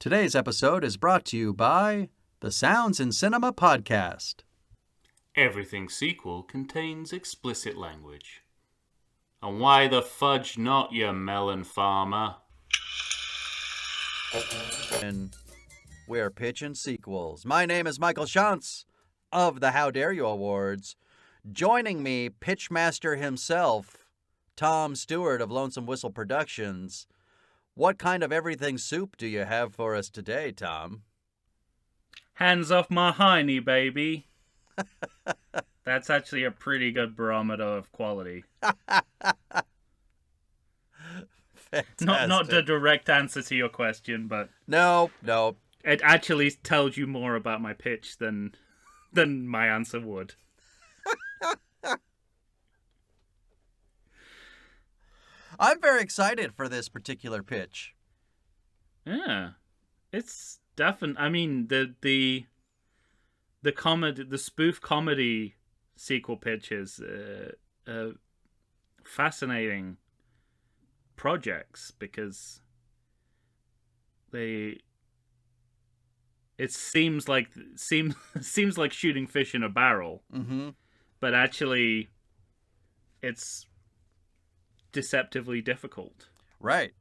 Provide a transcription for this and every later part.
Today's episode is brought to you by the Sounds in Cinema podcast. Everything sequel contains explicit language. And why the fudge not, you melon farmer? And we're pitching sequels. My name is Michael Shantz of the How Dare You Awards. Joining me, Pitchmaster himself, Tom Stewart of Lonesome Whistle Productions. What kind of everything soup do you have for us today, Tom? Hands off my hiney, baby. That's actually a pretty good barometer of quality. Not the direct answer to your question, but No. it actually tells you more about my pitch than my answer would. I'm very excited for this particular pitch. Yeah, it's definitely. I mean, the comedy, the spoof comedy sequel pitch is fascinating projects because it seems like shooting fish in a barrel, but actually, it's deceptively difficult. Right.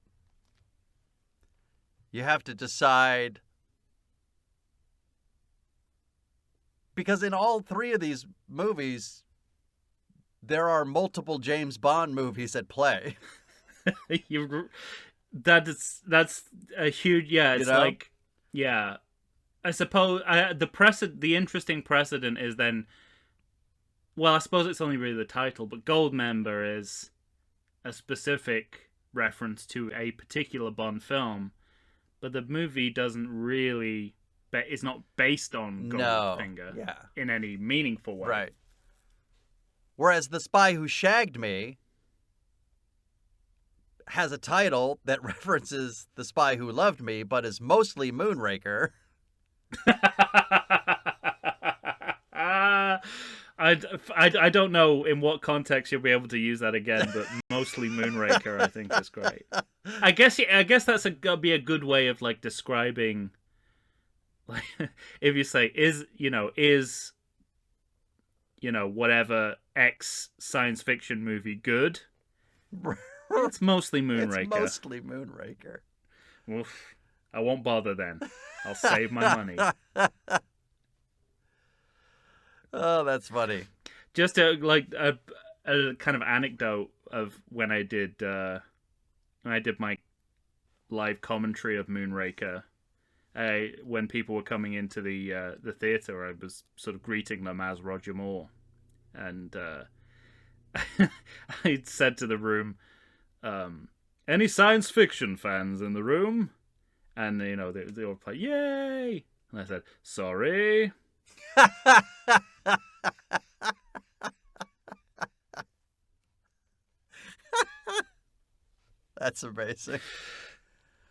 You have to decide, because in all three of these movies, there are multiple James Bond movies at play. That's a huge, yeah. It's like, yeah. I suppose the interesting precedent is then. Well, I suppose it's only really the title, but Goldmember is a specific reference to a particular Bond film, but the movie doesn't really. It's not based on Goldfinger in any meaningful way. Right. Whereas The Spy Who Shagged Me has a title that references The Spy Who Loved Me, but is mostly Moonraker. I don't know in what context you'll be able to use that again, but mostly Moonraker I think is great. I guess that's be a good way of like describing, like, if you say is whatever X science fiction movie good, it's mostly Moonraker. It's mostly Moonraker. Oof. I won't bother then. I'll save my money. Oh, that's funny. Just a kind of anecdote of when I did my live commentary of Moonraker. When people were coming into the theater, I was sort of greeting them as Roger Moore, and I said to the room, "Any science fiction fans in the room?" And they all like, "Yay!" And I said, "Sorry." That's amazing.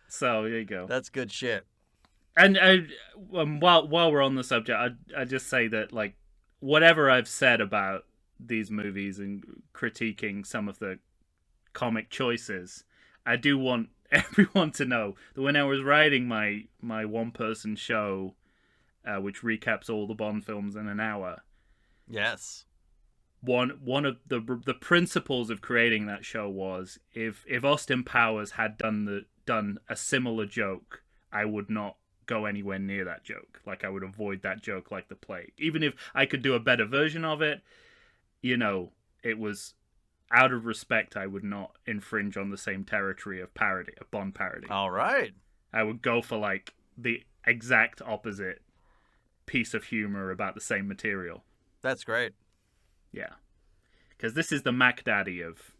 So there you go. That's good shit. And while we're on the subject, I just say that, like, whatever I've said about these movies and critiquing some of the comic choices, I do want everyone to know that when I was writing my one-person show, which recaps all the Bond films in an hour. Yes. One of the principles of creating that show was if Austin Powers had done a similar joke, I would not go anywhere near that joke. Like, I would avoid that joke like the plague. Even if I could do a better version of it, it was out of respect. I would not infringe on the same territory of parody, of Bond parody. All right. I would go for like the exact opposite piece of humor about the same material. That's great. Yeah, because this is the Mac Daddy of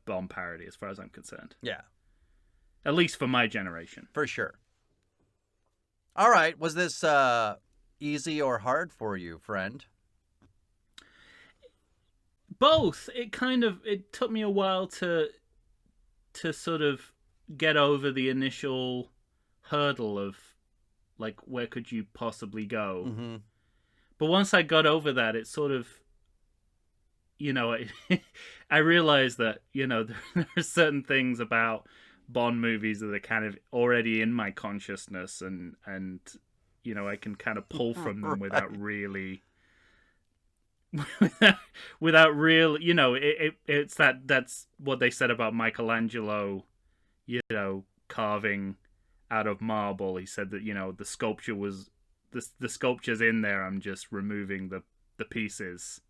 Bond parody, as far as I'm concerned. Yeah, at least for my generation, for sure. All right, was this easy or hard for you, friend? Both. It took me a while to sort of get over the initial hurdle of, like, where could you possibly go? Mm-hmm. But once I got over that, it sort of, I realized that, there are certain things about Bond movies that are kind of already in my consciousness, and I can kind of pull from them without really without real, it's that's what they said about Michelangelo, carving out of marble. He said that, the sculpture was the sculpture's in there, I'm just removing the pieces.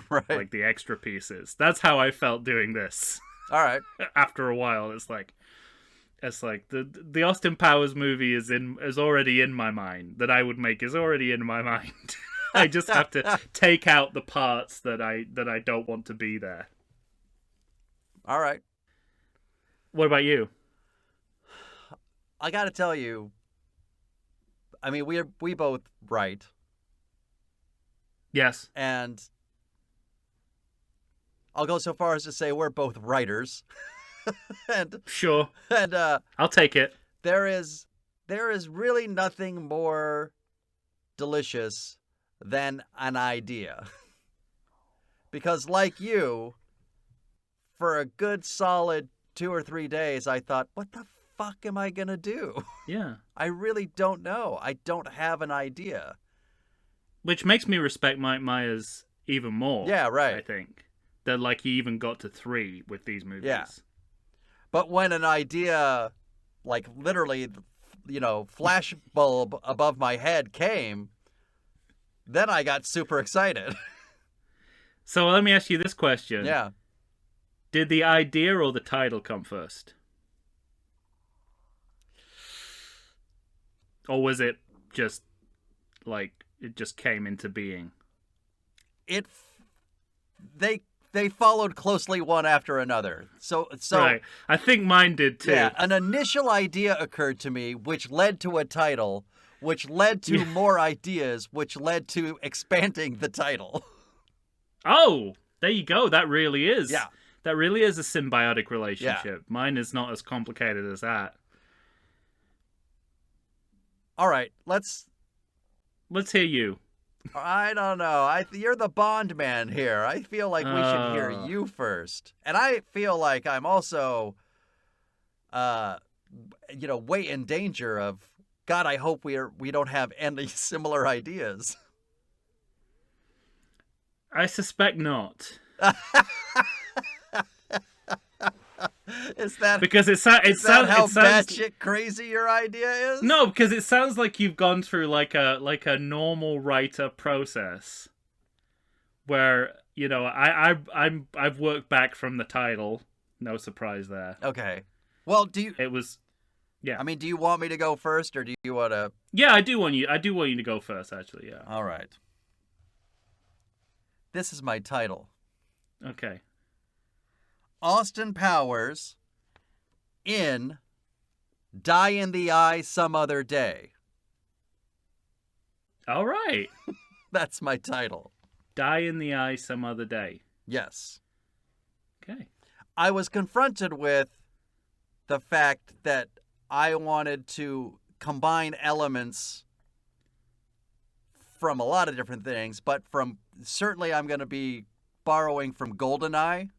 Right. Like the extra pieces. That's how I felt doing this. All right. After a while, it's like the Austin Powers movie is already in my mind. That I would make is already in my mind. I just have to take out the parts that I don't want to be there. All right. What about you? I got to tell you, I mean, we both write. Yes. And I'll go so far as to say we're both writers. and Sure. And I'll take it. There is really nothing more delicious than an idea. Because like you, for a good solid 2 or 3 days, I thought, what the fuck am I going to do? Yeah. I really don't know. I don't have an idea. Which makes me respect Mike Myers even more. Yeah, right. I think. That, like, he even got to 3 with these movies. Yeah. But when an idea, like, literally, flash bulb above my head came, then I got super excited. So let me ask you this question. Yeah. Did the idea or the title come first? Or was it just, like, it just came into being? They followed closely one after another. So Right. I think mine did too. Yeah, an initial idea occurred to me, which led to a title, which led to more ideas, which led to expanding the title. Oh, there you go. That really is. Yeah. That really is a symbiotic relationship. Yeah. Mine is not as complicated as that. All right, let's hear you. I don't know. You're the Bond man here. I feel like we should hear you first. And I feel like I'm also, way in danger of, God, I hope we don't have any similar ideas. I suspect not. Is that because it sounds how batshit crazy your idea is? No, because it sounds like you've gone through like a normal writer process, where I've worked back from the title. No surprise there. Okay. Well, yeah. I mean, do you want me to go first, or do you want to? Yeah, I do want you to go first. Actually, yeah. All right. This is my title. Okay. Austin Powers in Die in the Eye Some Other Day. All right. That's my title. Die in the Eye Some Other Day. Yes. Okay. I was confronted with the fact that I wanted to combine elements from a lot of different things, but certainly I'm going to be borrowing from GoldenEye.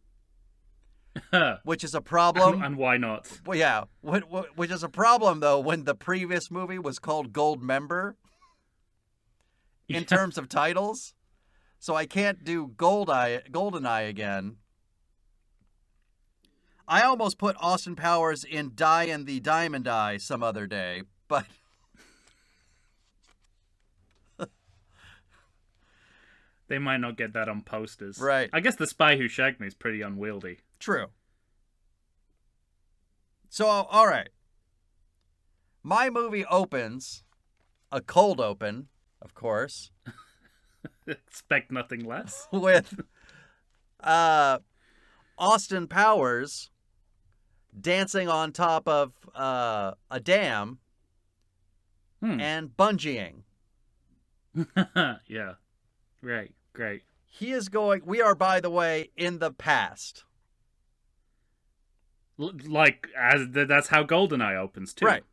Which is a problem. And why not? Well, yeah. Which is a problem, though, when the previous movie was called Goldmember in terms of titles. So I can't do GoldenEye again. I almost put Austin Powers in Die in the Diamond Eye Some Other Day, but... They might not get that on posters. Right. I guess The Spy Who Shagged Me is pretty unwieldy. True. So, all right. My movie opens, a cold open, of course. Expect nothing less. With Austin Powers dancing on top of a dam and bungeeing. Yeah. Right. Great. We are, by the way, in the past. That's how GoldenEye opens, too. Right.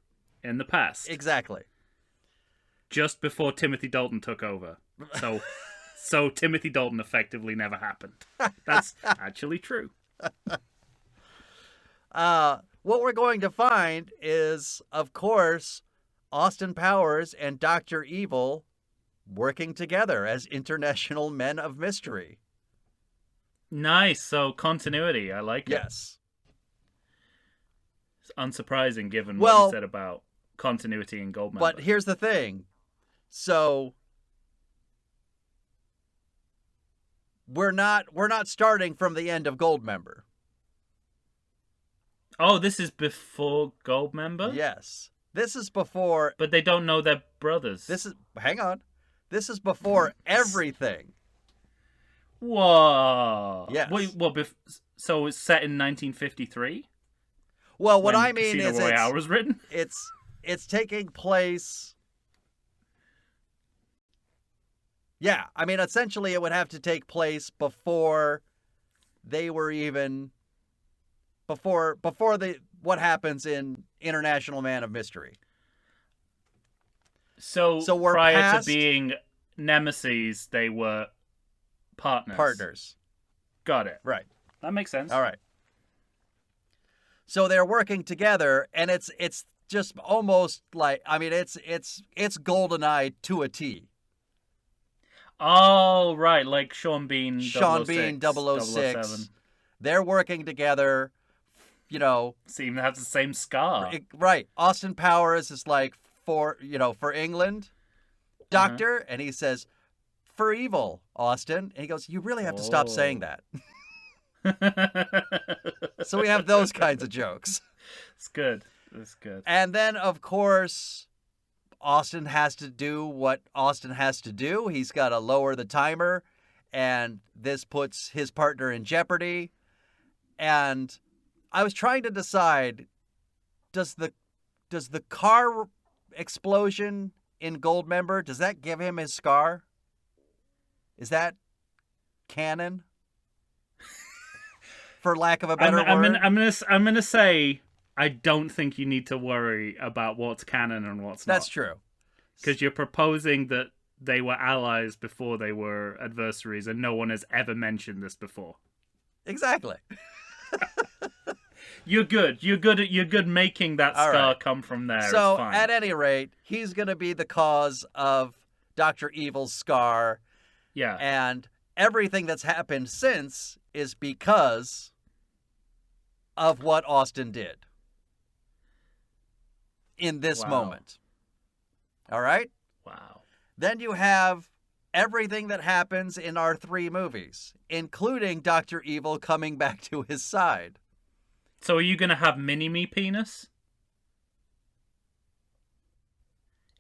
In the past. Exactly. Just before Timothy Dalton took over. So Timothy Dalton effectively never happened. That's actually true. what we're going to find is, of course, Austin Powers and Dr. Evil working together as international men of mystery. Nice. So continuity. I like it. Yes. It's unsurprising given what Well, you said about continuity in Goldmember. But here's the thing. So we're not starting from the end of Goldmember. Oh, this is before Goldmember? Yes. This is before. But they don't know they're brothers. Hang on. This is before everything. Whoa. Yes. Wait, so it's set in 1953? Well, what when I mean Casino is Royale was written? it's taking place. Yeah, I mean, essentially it would have to take place before they were even before what happens in International Man of Mystery. So we're prior past to being nemesis, they were partners. Got it. Right. That makes sense. All right. So they're working together, and it's just almost like, I mean, it's GoldenEye to a T. Oh, right, like Sean Bean, Sean 006, Bean, 006. 007. They're working together, you know. Seem to have the same scar. Right. Austin Powers is like, for England, Doctor, and he says, for evil, Austin. And he goes, you really have to stop saying that. So we have those kinds of jokes. It's good. It's good. And then, of course, Austin has to do what Austin has to do. He's got to lower the timer, and this puts his partner in jeopardy. And I was trying to decide, does the car explosion in Goldmember, does that give him his scar? Is that canon? For lack of a better word. I'm gonna say I don't think you need to worry about what's canon and what's not. That's true. Because you're proposing that they were allies before they were adversaries, and no one has ever mentioned this before. Exactly. You're good. You're good making that scar come from there. So, it's fine. at any rate, he's going to be the cause of Dr. Evil's scar. Yeah. And everything that's happened since is because of what Austin did in this moment. All right? Wow. Then you have everything that happens in our 3 movies, including Dr. Evil coming back to his side. So are you going to have Mini-Me penis?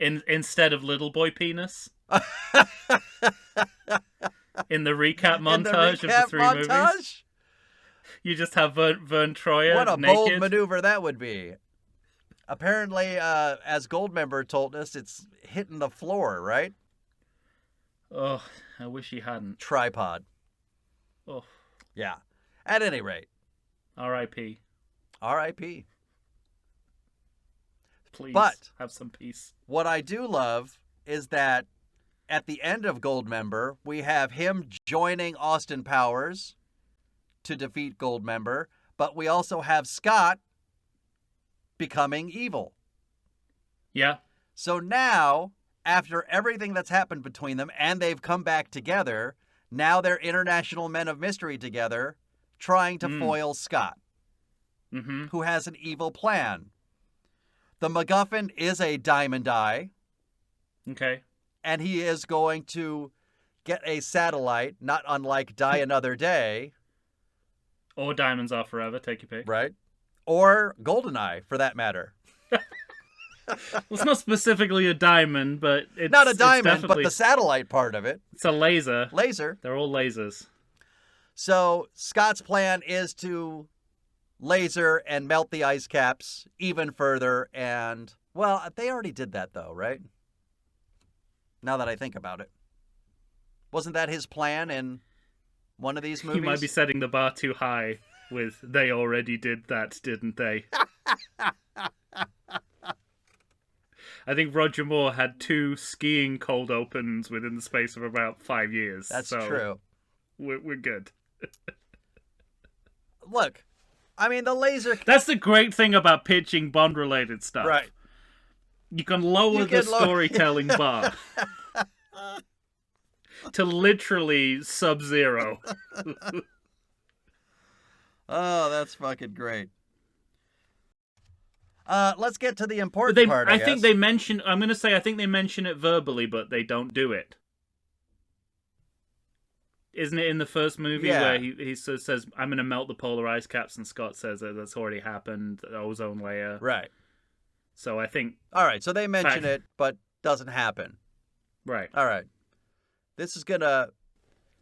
Instead of Little Boy penis? In the recap montage of the 3 movies? You just have Vern Troyer What a naked. bold maneuver that would be. Apparently, as Goldmember told us, it's hitting the floor, right? Oh, I wish he hadn't. Tripod. Oh. Yeah. At any rate. R.I.P. R.I.P. Please, but have some peace. What I do love is that at the end of Goldmember, we have him joining Austin Powers to defeat Goldmember, but we also have Scott becoming evil. Yeah. So now, after everything that's happened between them, and they've come back together, now they're international men of mystery together, trying to foil Scott, who has an evil plan. The MacGuffin is a diamond eye. Okay. And he is going to get a satellite, not unlike Die Another Day. Or Diamonds Are Forever, take your pick. Right. Or GoldenEye, for that matter. Well, it's not specifically a diamond, but it's not a diamond, it's but the satellite part of it. It's a laser. Laser. They're all lasers. So Scott's plan is to laser and melt the ice caps even further. And, well, they already did that, though, right? Now that I think about it. Wasn't that his plan in one of these movies? You might be setting the bar too high with they already did that, didn't they? I think Roger Moore had 2 skiing cold opens within the space of about 5 years. That's so true. We're good. Look, I mean, the laser... That's the great thing about pitching Bond-related stuff. Right. You can lower the storytelling bar to literally sub-zero. Oh, that's fucking great. Let's get to the important part, I guess. think they mention... I'm going to say I think they mention it verbally, but they don't do it. Isn't it in the first movie where he says, I'm going to melt the polar ice caps, and Scott says that's already happened, the ozone layer. Right. So I think... All right, so they mention it, but doesn't happen. Right. All right. This is gonna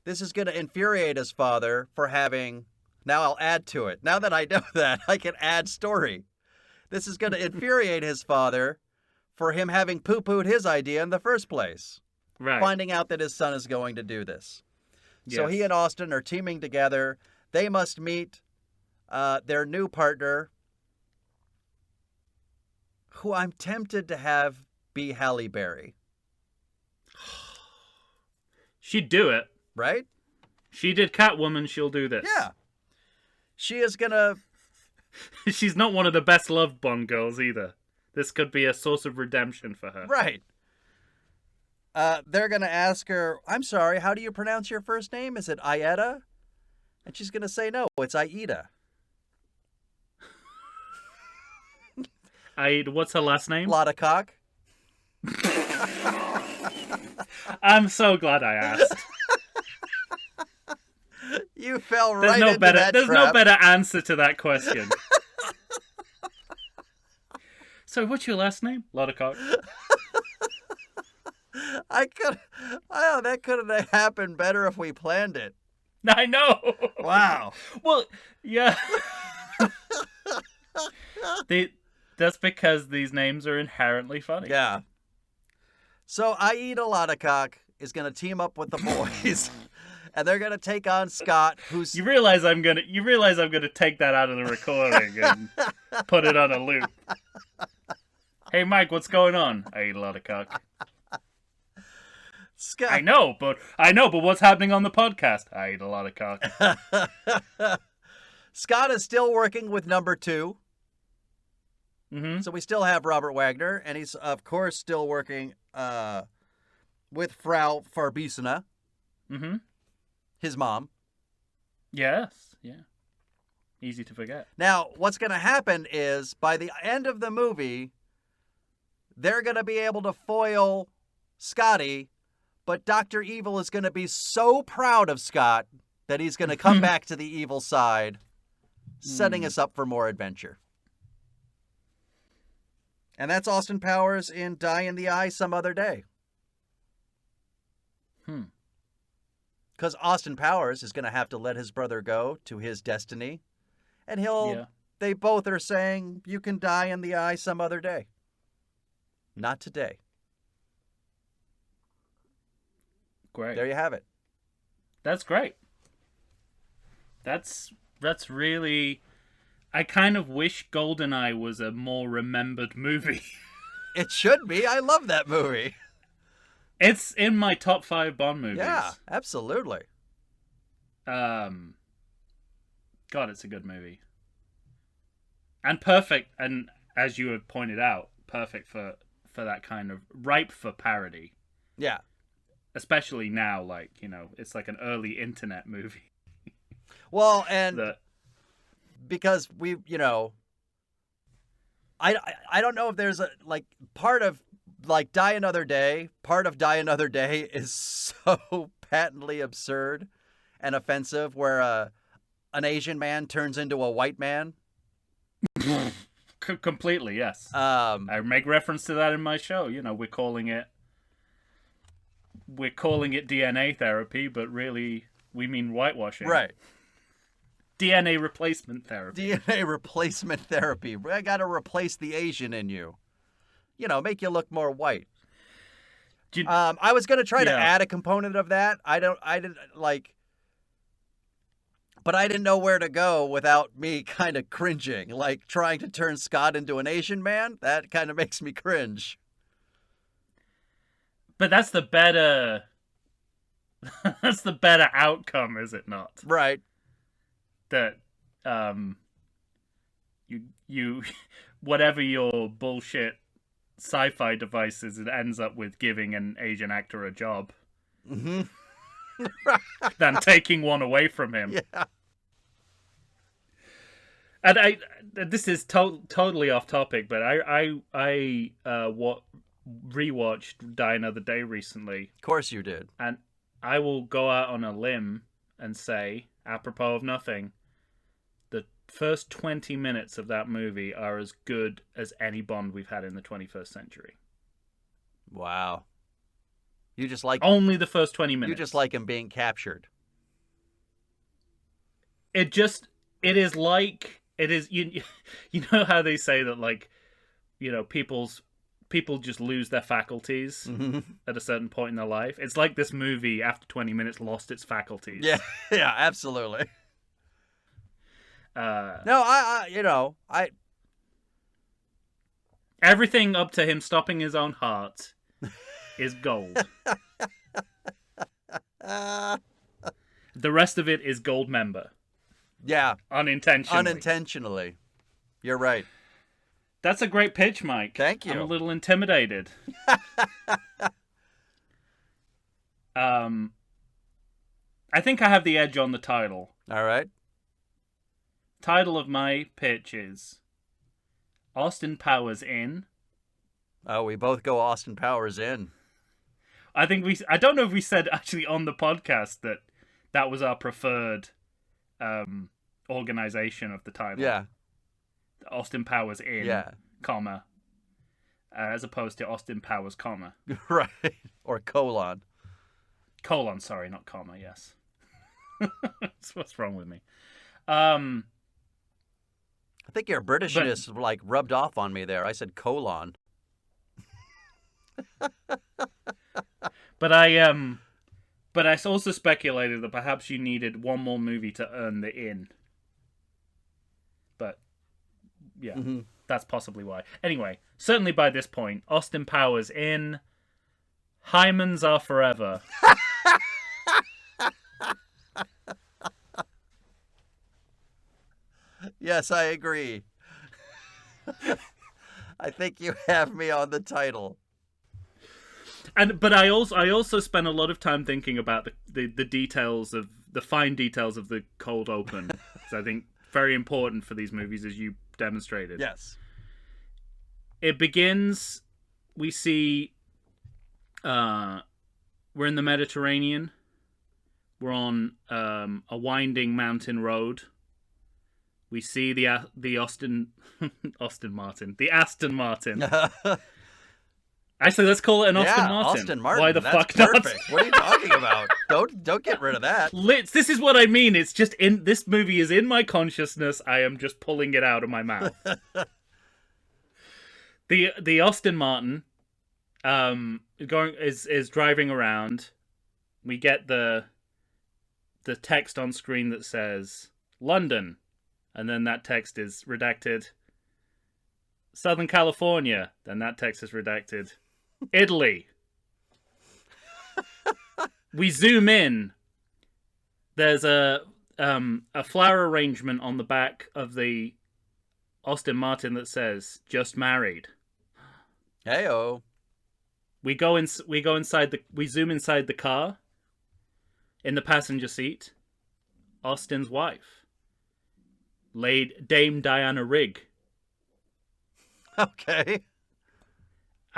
infuriate his father for having... Now I'll add to it. Now that I know that, I can add story. This is going to infuriate his father for him having poo-pooed his idea in the first place. Right. Finding out that his son is going to do this. Yes. So he and Austin are teaming together. They must meet their new partner, who I'm tempted to have be Halle Berry. She'd do it. Right? She did Catwoman, she'll do this. Yeah. She is going to... She's not one of the best loved Bond girls either. This could be a source of redemption for her. Right. They're going to ask her, I'm sorry, how do you pronounce your first name? Is it Aida? And she's going to say, no, it's Aida. Aida, what's her last name? Lotta cock. I'm so glad I asked. You fell right into that trap. There's no better answer to that question. So, what's your last name? Lotta cock. That could have happened better if we planned it. I know. Wow. Well, yeah. That's because these names are inherently funny. Yeah. So Aida Lottacock is going to team up with the boys, and they're going to take on Scott, who's... You realize I'm gonna take that out of the recording and put it on a loop. Hey, Mike, what's going on? Aida Lottacock. Scott... I know, but what's happening on the podcast? Aida Lottacock. Scott is still working with number 2. Mm-hmm. So we still have Robert Wagner, and he's, of course, still working with Frau Farbissina, his mom. Yes, yeah. Easy to forget. Now, what's going to happen is, by the end of the movie, they're going to be able to foil Scotty, but Dr. Evil is going to be so proud of Scott that he's going to come back to the evil side, setting us up for more adventure. And that's Austin Powers in Die in the Eye Some Other Day. Because Austin Powers is going to have to let his brother go to his destiny. And they both are saying, you can die in the eye some other day. Not today. Great. There you have it. That's great. That's really... I kind of wish GoldenEye was a more remembered movie. It should be. I love that movie. It's in my top 5 Bond movies. Yeah, absolutely. God, it's a good movie. And perfect, and as you had pointed out, perfect for that kind of... ripe for parody. Yeah. Especially now, like, it's like an early internet movie. Well, and... because we, I don't know if there's part of Die Another Day is so patently absurd and offensive where an Asian man turns into a white man. Completely, yes. I make reference to that in my show. We're calling it DNA therapy, but really we mean whitewashing. Right. DNA replacement therapy. DNA replacement therapy. I got to replace the Asian in you. Make you look more white. I was going to try to add a component of that. But I didn't know where to go without me kind of cringing. Like trying to turn Scott into an Asian man, that kind of makes me cringe. But that's the better outcome, is it not? Right. That you whatever your bullshit sci-fi device is, it ends up with giving an Asian actor a job than taking one away from him. Yeah. And this is totally off topic, but I rewatched Die Another Day recently. Of course you did. And I will go out on a limb and say, apropos of nothing, the first 20 minutes of that movie are as good as any Bond we've had in the 21st century. Wow. You just like only the first 20 minutes. You just like him being captured. It is like it is you know how they say that, like, you know, people just lose their faculties at a certain point in their life. It's like this movie after 20 minutes lost its faculties. Yeah, yeah, absolutely. No, I everything up to him stopping his own heart is gold. The rest of it is gold member. Yeah. Unintentionally. You're right. That's a great pitch, Mike. Thank you. I'm a little intimidated. I think I have the edge on the title. All right. Title of my pitch is Austin Powers in. Oh, we both go Austin Powers in. I don't know if we said actually on the podcast that was our preferred organization of the title. Yeah. Austin Powers in, yeah, comma, as opposed to Austin Powers, comma. Right. Or colon. Colon, sorry, not comma, yes. What's wrong with me? I think your Britishness like rubbed off on me there. I said colon. But I also speculated that perhaps you needed one more movie to earn the in. But yeah, that's possibly why. Anyway, certainly by this point, Austin Powers in. Hymens are forever. Yes, I agree. I think you have me on the title. But I also spent a lot of time thinking about the details of the fine details of the cold open. So I think very important for these movies, as you demonstrated. Yes. It begins. We see. We're in the Mediterranean. We're on a winding mountain road. We see the Aston Martin. Actually, let's call it an Aston Martin. Aston Martin. Why the That's fuck perfect. not? What are you talking about? Don't get rid of that. This is what I mean. It's just this movie is in my consciousness. I am just pulling it out of my mouth. The Aston Martin is driving around. We get the text on screen that says London, and then that text is redacted. Southern California, then that text is redacted. Italy. We zoom in. There's a flower arrangement on the back of the Aston Martin that says "Just married." Heyo. We zoom inside the car. In the passenger seat, Austin's wife, Dame Diana Rigg. Okay.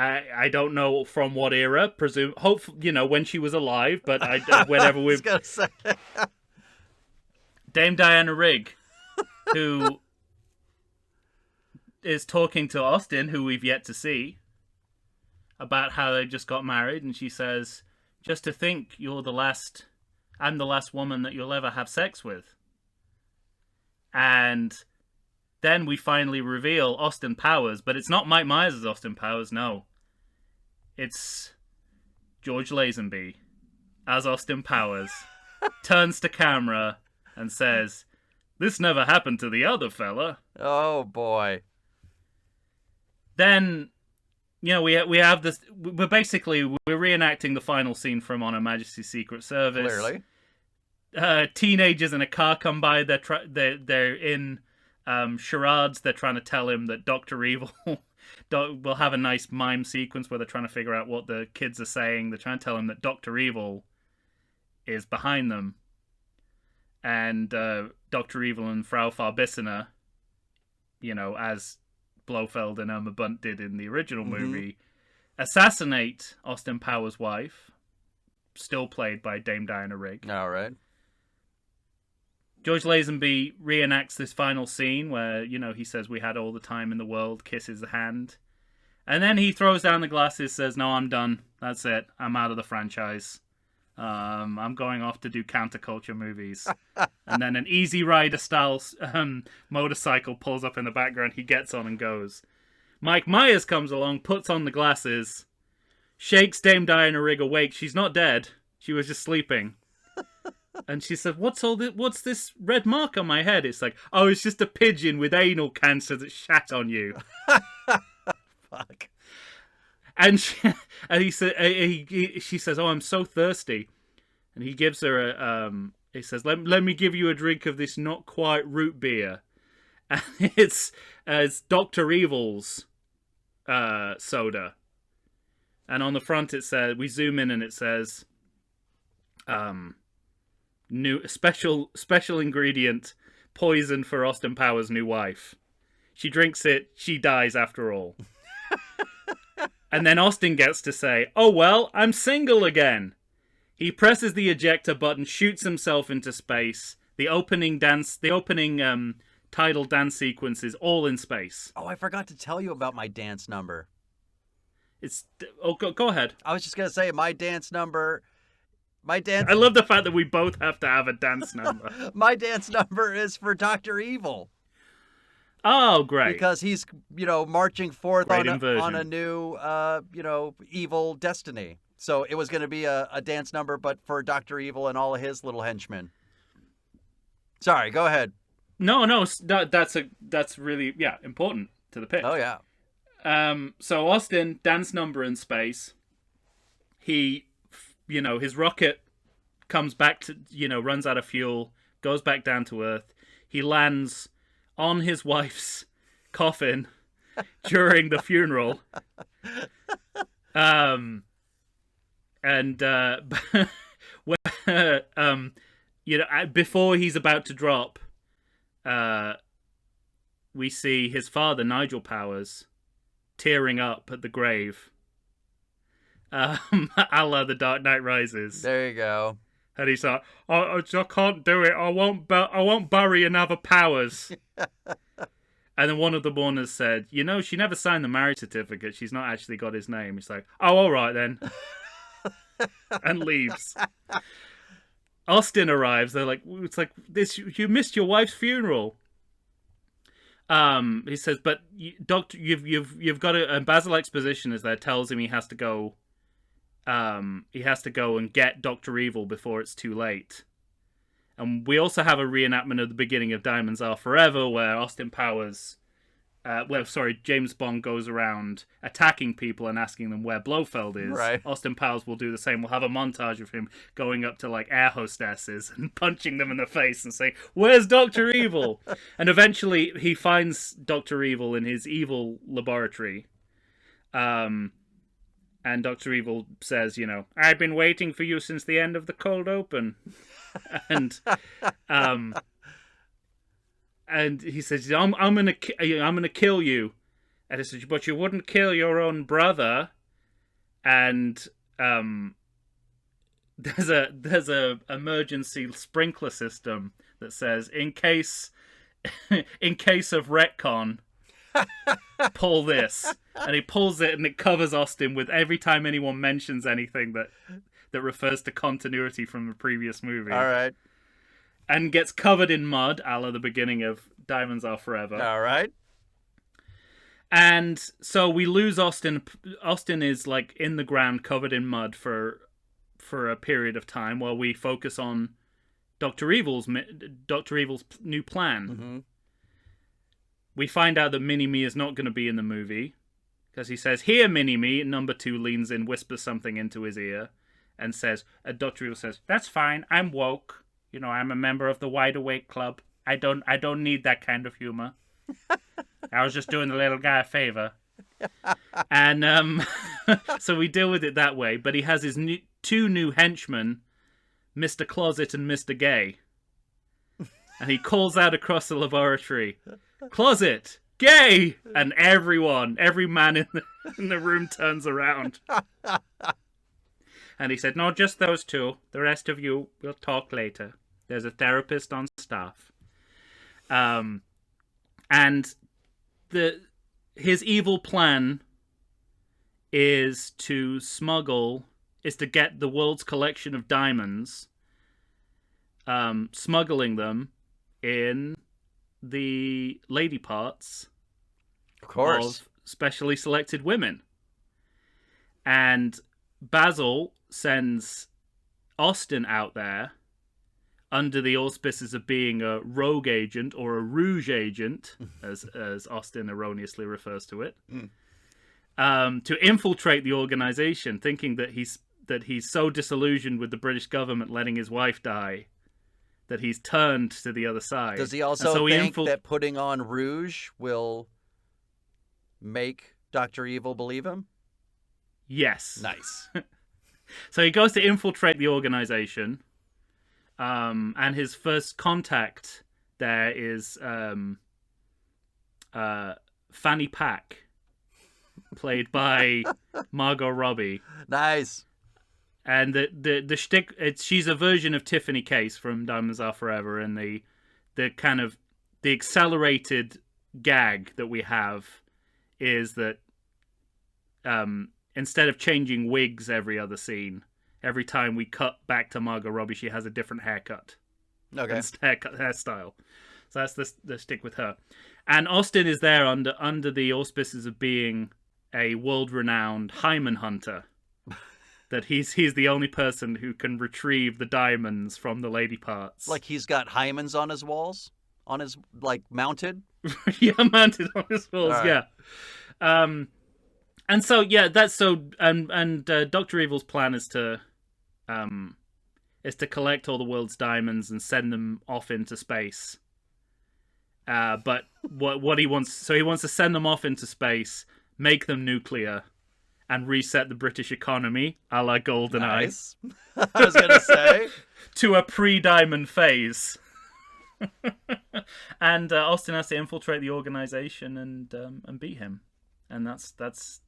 I don't know from what era. When she was alive, but whenever we've gonna say. Dame Diana Rigg, who is talking to Austin, who we've yet to see, about how they just got married, and she says, "Just to think I'm the last woman that you'll ever have sex with." And then we finally reveal Austin Powers, but it's not Mike Myers as Austin Powers, no. It's George Lazenby as Austin Powers, turns to camera and says, "This never happened to the other fella." Oh, boy. Then, we have this. We're reenacting the final scene from On Her Majesty's Secret Service. Clearly. Teenagers in a car come by. They're in charades. They're trying to tell him that Dr. Evil will have a nice mime sequence where they're trying to figure out what the kids are saying. They're trying to tell him that Dr. Evil is behind them. And Dr. Evil and Frau Farbissina, as Blofeld and Irma Bunt did in the original movie, assassinate Austin Powers' wife, still played by Dame Diana Rigg. All right. George Lazenby reenacts this final scene where, he says, "We had all the time in the world," kisses the hand. And then he throws down the glasses, says, "No, I'm done. That's it. I'm out of the franchise. I'm going off to do counterculture movies." And then an Easy Rider style motorcycle pulls up in the background. He gets on and goes. Mike Myers comes along, puts on the glasses, shakes Dame Diana Rigg awake. She's not dead. She was just sleeping. And she said, "What's all this? What's this red mark on my head?" It's like, "Oh, it's just a pigeon with anal cancer that shat on you." Fuck. And she says, "Oh, I'm so thirsty," and he gives her he says, "Let me give you a drink of this not quite root beer," and it's Dr. Evil's soda, and on the front it says, we zoom in and it says, new special ingredient, poison for Austin Powers' new wife. She drinks it, she dies after all. And then Austin gets to say, "Oh well, I'm single again." He presses the ejector button, shoots himself into space. The opening title dance sequence is all in space. Oh, I forgot to tell you about my dance number. Go ahead. I was just gonna say my dance number. I love the fact that we both have to have a dance number. My dance number is for Dr. Evil. Oh, great. Because he's, marching forth Great on a new, evil destiny. So it was going to be a dance number, but for Dr. Evil and all of his little henchmen. Sorry, go ahead. No, that's really, important to the pitch. Oh, yeah. So Austin, dance number in space. He, his rocket comes back to, runs out of fuel, goes back down to Earth. He lands on his wife's coffin during the funeral. Before he's about to drop, we see his father, Nigel Powers, tearing up at the grave. A la The Dark Knight Rises. There you go. And he's like, I can't do it. I won't bury another Powers. And then one of the mourners said, she never signed the marriage certificate. She's not actually got his name. He's like, "Oh, all right then." And leaves. Austin arrives. They're like, it's like this. You missed your wife's funeral. He says, "But Doctor, you've got to." And Basil Exposition is there, tells him he has to go. He has to go and get Dr. Evil before it's too late. And we also have a reenactment of the beginning of Diamonds Are Forever, where James Bond goes around attacking people and asking them where Blofeld is. Right. Austin Powers will do the same. We'll have a montage of him going up to air hostesses and punching them in the face and saying, "Where's Dr. Evil?" And eventually he finds Dr. Evil in his evil laboratory. And Dr. Evil says, "I've been waiting for you since the end of the cold open." And he says, I'm gonna kill you. And he says, "But you wouldn't kill your own brother." And there's a emergency sprinkler system that says, in case of retcon, pull this. And he pulls it and it covers Austin with every time anyone mentions anything that refers to continuity from the previous movie. All right. And gets covered in mud, a la the beginning of Diamonds Are Forever. All right. And so we lose Austin. Austin is in the ground covered in mud for a period of time while we focus on Dr. Evil's new plan. Mm-hmm. We find out that Mini-Me is not going to be in the movie because he says, "Here, Mini-Me." Number 2 leans in, whispers something into his ear, and says, Dr. Evil says, "That's fine. I'm woke. I'm a member of the Wide Awake Club. I don't need that kind of humor. I was just doing the little guy a favor. And so we deal with it that way. But he has his two new henchmen, Mr. Closet and Mr. Gay. And he calls out across the laboratory, "Closet! Gay!" And every man in the room turns around. And he said, "No, just those two. The rest of you, we'll talk later. There's a therapist on staff." And his evil plan is to get the world's collection of diamonds, smuggling them in the lady parts Of course. of specially selected women. And Basil sends Austin out there under the auspices of being a rogue agent or a rouge agent, as Austin erroneously refers to it, to infiltrate the organization, thinking that he's so disillusioned with the British government letting his wife die that he's turned to the other side. Does he also think that putting on rouge will make Dr. Evil believe him? Yes. Nice. So he goes to infiltrate the organization, and his first contact there is Fanny Pack, played by Margot Robbie. Nice. And the shtick, she's a version of Tiffany Case from Diamonds Are Forever, and the kind of the accelerated gag that we have is that instead of changing wigs every other scene, every time we cut back to Margot Robbie, she has a different haircut. Okay. Hairstyle. So that's the stick with her. And Austin is there under the auspices of being a world-renowned hymen hunter. That he's the only person who can retrieve the diamonds from the lady parts. Like he's got hymens on his walls? On his, mounted? Yeah, mounted on his walls, right. Yeah. And so, yeah, that's so... And Dr. Evil's plan is to collect all the world's diamonds and send them off into space. But what he wants... So he wants to send them off into space, make them nuclear, and reset the British economy, a la GoldenEye. Nice. I was going to say. To a pre-diamond phase. And Austin has to infiltrate the organization and beat him. And that's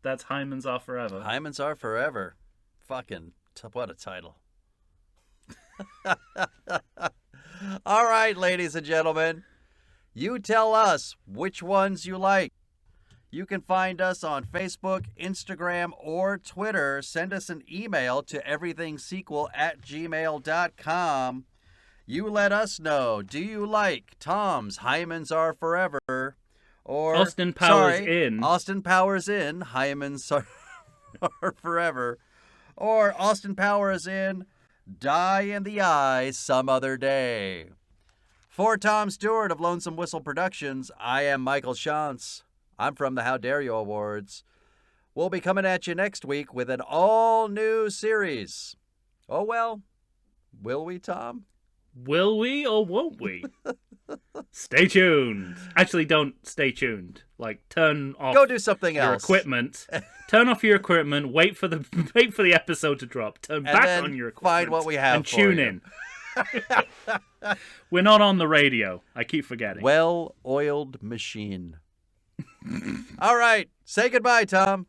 Hymens Are Forever. Hymens Are Forever. Fucking, what a title. All right, ladies and gentlemen. You tell us which ones you like. You can find us on Facebook, Instagram, or Twitter. Send us an email to everythingsequel@gmail.com. You let us know. Do you like Tom's Hymens Are Forever? Or Austin Powers in. Austin Powers in Hymens Are Forever. Or Austin Powers in Die in the Eye Some Other Day. For Tom Stewart of Lonesome Whistle Productions, I am Michael Shantz. I'm from the How Dare You Awards. We'll be coming at you next week with an all-new series. Oh, well, will we, Tom? Will we or won't we? Stay tuned. Actually, don't stay tuned. Turn off. Go do something your else. Equipment. Turn off your equipment. Wait for the episode to drop. Turn and back then on your equipment. Find what we have and for tune you. in. We're not on the radio. I keep forgetting. Well-oiled machine. All right. Say goodbye, Tom.